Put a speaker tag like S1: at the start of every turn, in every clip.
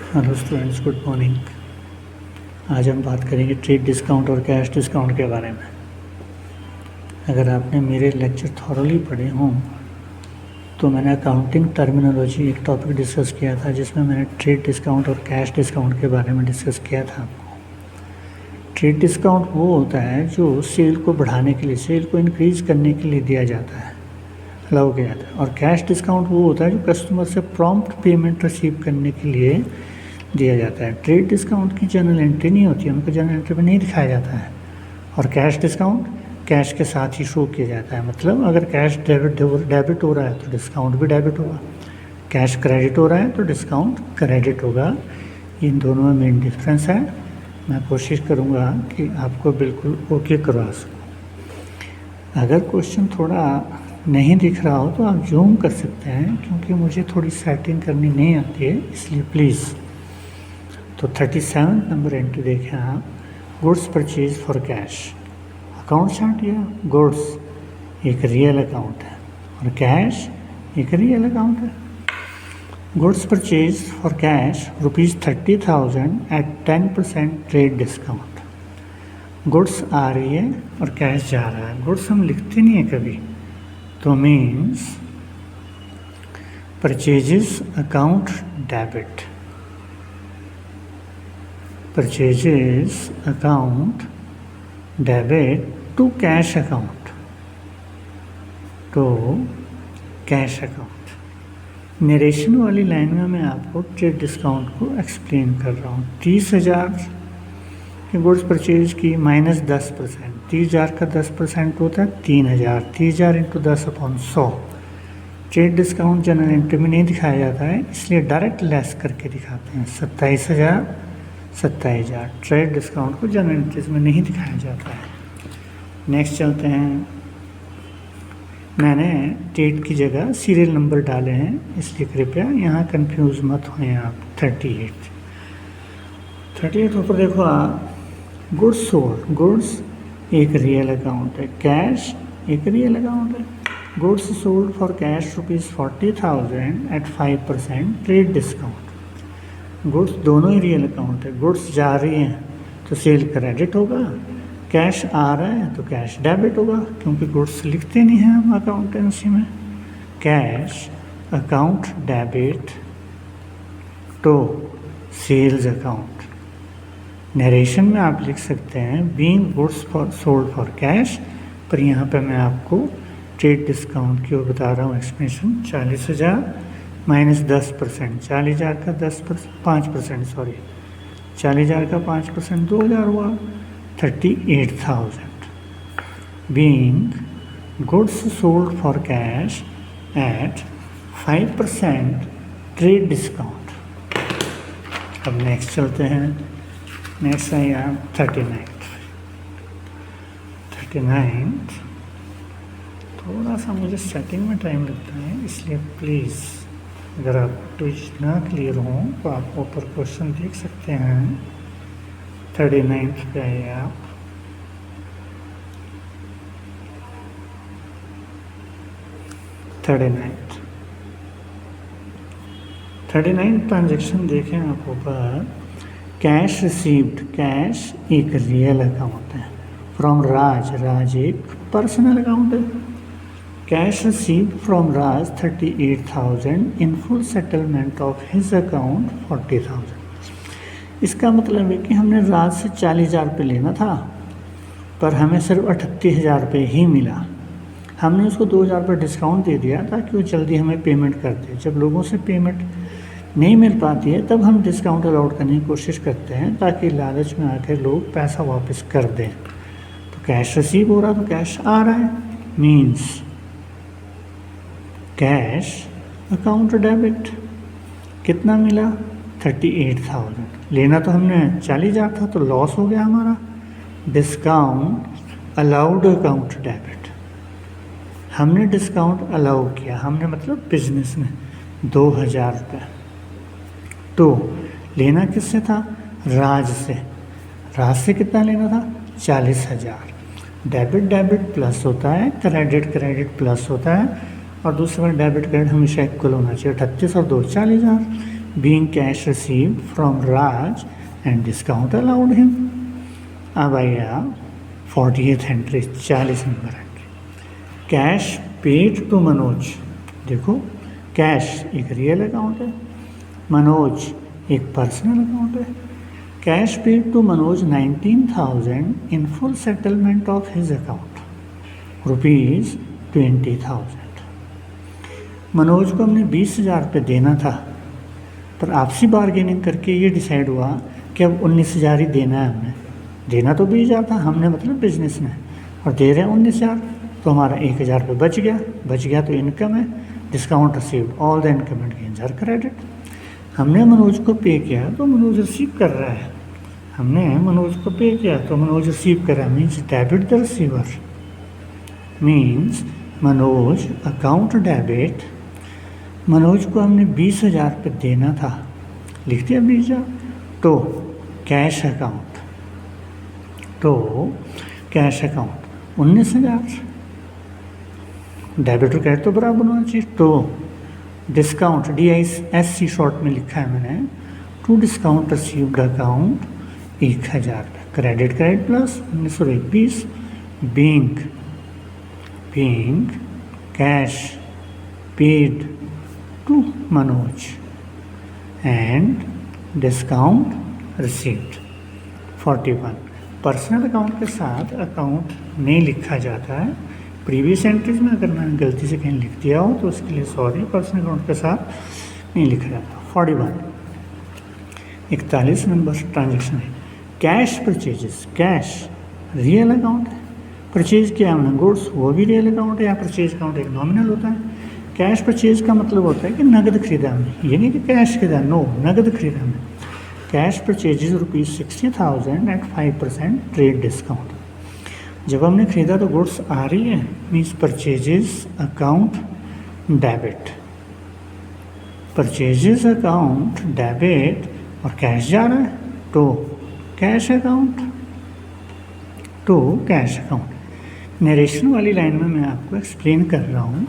S1: Hello students, good morning. आज हम बात करेंगे ट्रेड डिस्काउंट और कैश डिस्काउंट के बारे में। अगर आपने मेरे लेक्चर थॉरली पढ़े हों तो मैंने अकाउंटिंग टर्मिनोलॉजी एक टॉपिक डिस्कस किया था जिसमें मैंने ट्रेड डिस्काउंट और कैश डिस्काउंट के बारे में डिस्कस किया था आपको। ट्रेड डिस्काउंट वो होता है जो सेल को बढ़ाने के लिए, सेल को इंक्रीज़ करने के लिए दिया जाता है, अलाउ किया जाता है। और कैश डिस्काउंट वो होता है जो कस्टमर से प्रॉम्प्ट पेमेंट रिसीव करने के लिए दिया जाता है। ट्रेड डिस्काउंट की जनरल एंट्री नहीं होती है, उनको जनरल एंट्री में नहीं दिखाया जाता है। और कैश डिस्काउंट कैश के साथ ही शो किया जाता है। मतलब अगर कैश डेबिट हो रहा है तो डिस्काउंट भी डेबिट होगा, कैश क्रेडिट हो रहा है तो डिस्काउंट क्रेडिट होगा। इन दोनों में मेन डिफरेंस है। मैं कोशिश करूँगा कि आपको बिल्कुल ओके करवा सकूँ। अगर क्वेश्चन थोड़ा नहीं दिख रहा हो तो आप जूम कर सकते हैं, क्योंकि मुझे थोड़ी सेटिंग करनी नहीं आती है, इसलिए प्लीज़। तो 37 नंबर एंट्री देखें आप, goods purchase for cash. Account chart या गुड्स एक रियल अकाउंट है और कैश एक रियल अकाउंट है। Goods purchase for cash ₹30,000 at 10% trade discount. Goods आ रही है और कैश जा रहा है। गुड्स हम लिखते नहीं है कभी, तो means purchases account debit, purchases account debit to cash account, तो कैश अकाउंट। नरेशन वाली लाइन में मैं आपको ट्रेड डिस्काउंट को एक्सप्लेन कर रहा हूँ। 30,000 की गुड्स परचेज की माइनस 10%, 30,000 का 10% होता है 3,000, 30,000 into 10/100। Trade discount general entry में नहीं दिखाया जाता है, इसलिए डायरेक्ट लेस करके दिखाते हैं। 27,000 27,000 ट्रेड डिस्काउंट को जनरल एंट्रीज में नहीं दिखाया जाता है। नेक्स्ट चलते हैं। मैंने डेट की जगह सीरियल नंबर डाले हैं, इसलिए कृपया यहाँ कंफ्यूज मत हों आप। 38 ऊपर देखो आप, गुड्स सोल्ड। गुड्स एक रियल अकाउंट है, कैश एक रियल अकाउंट है। Goods sold for cash ₹40,000 at 5% trade discount. Goods दोनों ही रियल अकाउंट है। गुड्स जा रही हैं तो सेल क्रेडिट होगा, कैश आ रहा है तो कैश डेबिट होगा, क्योंकि गुड्स लिखते नहीं हैं हम अकाउंटेंसी में। Cash account debit to sales account. Narration में आप लिख सकते हैं being goods for sold for cash, पर यहाँ पे मैं आपको ट्रेड डिस्काउंट की बता रहा हूँ एक्सप्लेनेशन। 40,000 माइनस 10%, 40,000 का 5%, सॉरी 40,000 का 5% 2,000 हुआ, 38,000 being goods sold for cash at 5% trade discount. अब नेक्स्ट चलते हैं। नेक्स्ट है यहाँ 39। थोड़ा सा मुझे सेटिंग में टाइम लगता है, इसलिए प्लीज़ अगर आप कुछ ना क्लियर हो तो आप ऊपर क्वेश्चन देख सकते हैं। 39 पे आइए आप। थर्टी नाइन ट्रांजेक्शन देखें आप ऊपर। कैश रिसीव्ड, कैश एक रियल अकाउंट है। फ्रॉम राज, राज एक पर्सनल अकाउंट है। Cash received from Raj 38,000 in full settlement of his account 40,000। इसका मतलब है कि हमने राज से 40,000 रुपये लेना था, पर हमें सिर्फ 38,000 रुपये ही मिला। हमने उसको 2,000 रुपये डिस्काउंट दे दिया ताकि वो जल्दी हमें पेमेंट कर दे। जब लोगों से पेमेंट नहीं मिल पाती है तब हम डिस्काउंट अलाउड करने की कोशिश करते हैं, ताकि लालच में आकर लोग पैसा वापस कर दें। तो कैश रिसीव हो रहा तो कैश आ रहा है, मीन्स कैश अकाउंट डेबिट। कितना मिला? 38,000। लेना तो हमने 40,000 था, तो लॉस हो गया हमारा। Discount allowed account debit. हमने डिस्काउंट अलाउ किया, हमने मतलब बिजनेस में 2,000 रुपये। तो लेना किससे था? राज से। राज से कितना लेना था? 40,000। डेबिट डेबिट प्लस होता है, क्रेडिट क्रेडिट प्लस होता है, और दूसरा डेबिट क्रेडिट हमेशा इक्वल होना चाहिए। 38 और 2 40,000 being cash received from Raj and discount allowed him. अब आया 40th entry, 40 number entry, cash paid to Manoj. देखो कैश एक रियल अकाउंट है, मनोज एक पर्सनल अकाउंट है। Cash paid to Manoj 19,000 in full settlement of his account ₹20,000। Manoj को हमने 20,000 रुपये देना था, पर आपसी बार्गेनिंग करके ये डिसाइड हुआ कि अब 19,000 ही देना है। हमें देना तो 20,000 था, हमने मतलब बिजनेस में, और दे रहे हैं 19,000, तो हमारा 1,000 रुपये बच गया तो इनकम है। Discount received, all the income and gains are credit. हमने मनोज को पे किया तो मनोज रिसीव कर रहा है, हमने मनोज को पे किया तो मनोज रिसीव कर रहा है, means debit the receiver, means Manoj account debit. Manoj को हमने 20,000 रुपये देना था, लिख दिया 20,000, तो कैश अकाउंट, तो कैश अकाउंट 19,000, डेबिट और क्रेडिट तो बराबर होना चाहिए। तो डिस्काउंट DISC शॉर्ट में लिखा है मैंने, टू डिस्काउंट रिसीव्ड अकाउंट 1,000 रुपये, credit plus 1920, being cash paid to Manoj and discount received. 41, personal account के साथ अकाउंट नहीं लिखा जाता है। प्रीवियस एंट्रीज में अगर मैंने गलती से कहीं लिख दिया हो तो उसके लिए सॉरी, पर्सनल अकाउंट के साथ नहीं लिखा जाता। 41, 41 नंबर ट्रांजेक्शन है, cash purchases. Cash real account है, परचेज किया हमने गुड्स, वो भी रियल अकाउंट है, या परचेज अकाउंट एक नॉमिनल होता है। कैश परचेज का मतलब होता है कि नगद खरीदा हमने, ये नहीं कि कैश खरीदा, नो, नगद खरीदा हमने। Cash purchases ₹60,000 at 5% trade discount. जब हमने खरीदा तो गुड्स आ रही है, means purchases account debit, purchases account debit, और कैश जा रहा है तो कैश अकाउंट, तो कैश अकाउंट। नरेशन वाली लाइन में मैं आपको एक्सप्लेन कर रहा हूँ,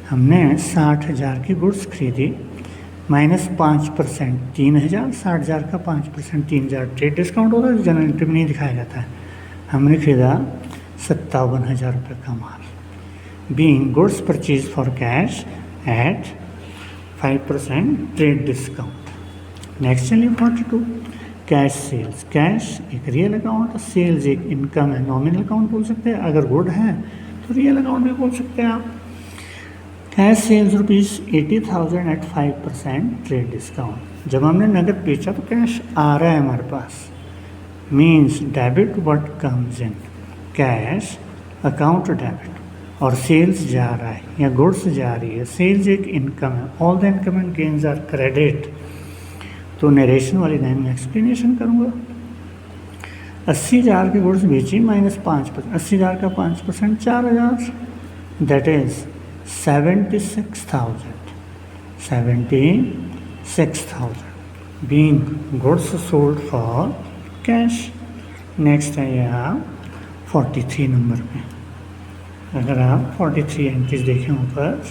S1: हमने 60,000 की गुड्स खरीदी, माइनस 5% 3,000, 60,000 का 5% 3,000 ट्रेड डिस्काउंट होता है, जनरल एंट्री में नहीं दिखाया जाता है। हमने खरीदा 57,000 रुपये का माल, being goods purchase for cash at 5% trade discount. Next चलिए 42, कैश सेल्स। कैश एक रियल अकाउंट, सेल्स एक इनकम है, नॉमिनल अकाउंट बोल सकते हैं, अगर गुड है तो रियल अकाउंट भी बोल सकते हैं आप। Cash sales ₹80,000 at 5% trade discount. जब हमने नगद बेचा तो कैश आ रहा है हमारे पास, means debit what comes in, cash account debit, और सेल्स जा रहा है या गुड्स जा रही है, सेल्स एक इनकम है, all the income and gains are credit. तो नरेशन वाली लाइन में एक्सप्लेनेशन करूँगा। 80,000 की गुड्स बेची, माइनस 5%, 80,000 का 5% 4,000, that is 76,000, 76,000 being goods sold for cash. Next है यहाँ 43 नंबर में, अगर आप 43 एंट्रीज देखें ऊपर,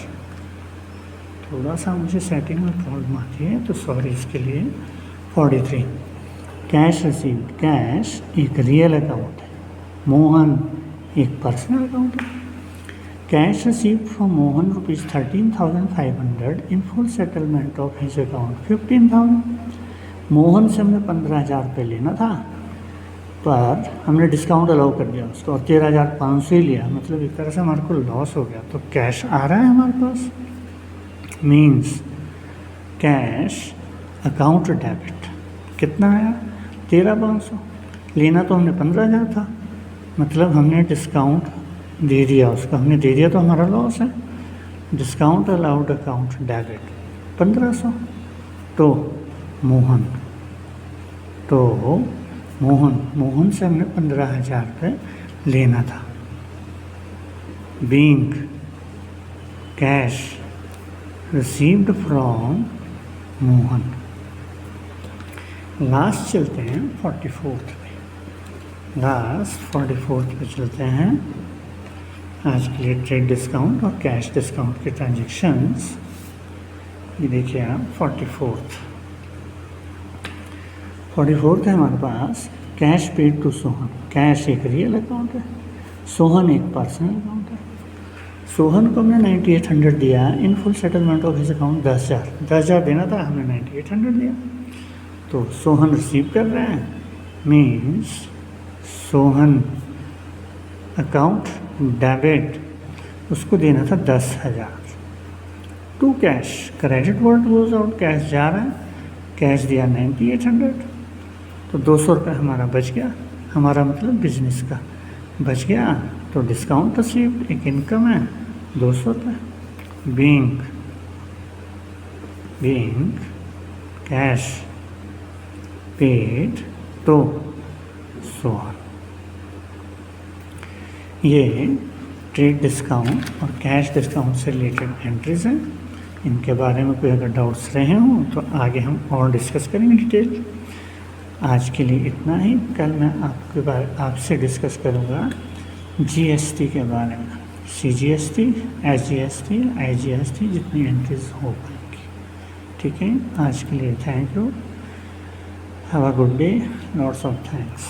S1: थोड़ा सा मुझे सेटिंग में प्रॉब्लम आती है तो सॉरी इसके लिए। 43, कैश रिसीव्ड। कैश एक रियल अकाउंट है, मोहन एक पर्सनल अकाउंट है। Cash received from Mohan ₹13,500 in full settlement of his account 15,000। Mohan से हमने 15,000 रुपये लेना था, पर हमने डिस्काउंट अलाउ कर दिया उसको और 13,500 ही लिया, मतलब एक तरह से हमारे को लॉस हो गया। तो कैश आ रहा है हमारे पास, मीन्स कैश अकाउंट डेबिट। कितना आया? 13,500। लेना तो हमने 15,000 था, मतलब हमने डिस्काउंट दे दिया उसको, हमने दे दिया तो हमारा लॉस है। Discount allowed account debit 1,500। तो मोहन से हमने 15,000 रुपये लेना था, being cash received from Mohan. Last चलते हैं 44th पे, लास्ट 44th पे चलते हैं। आज के लिए ट्रेड डिस्काउंट और कैश डिस्काउंट के ट्रांजेक्शन्स, ये देखिए आप 44th 44 है हमारे पास cash paid to Sohan. Cash एक रियल अकाउंट है, सोहन एक पर्सनल अकाउंट है। सोहन को हमने 9800 दिया इन full settlement of his account 10,000 देना था, हमने 9800 दिया। तो सोहन रिसीव कर रहे हैं, मीन्स सोहन अकाउंट डेबिट, उसको देना था 10,000। To cash credit word goes out, cash जा रहा है, कैश दिया 9800, तो 200 रुपये हमारा बच गया। हमारा मतलब बिजनेस का बच गया। तो डिस्काउंट रिसीव्ड एक इनकम है 200 रुपये। Being cash paid to Sohan. ये ट्रेड डिस्काउंट और कैश डिस्काउंट से रिलेटेड एंट्रीज हैं। इनके बारे में कोई अगर डाउट्स रहे हों तो आगे हम और डिस्कस करेंगे डिटेल। आज के लिए इतना ही। कल मैं आपसे डिस्कस करूँगा जीएसटी के बारे में, CGST, SGST, IGST, जितनी एंट्रीज हो पाएंगी। ठीक है, आज के लिए thank you, have a good day, lots of thanks.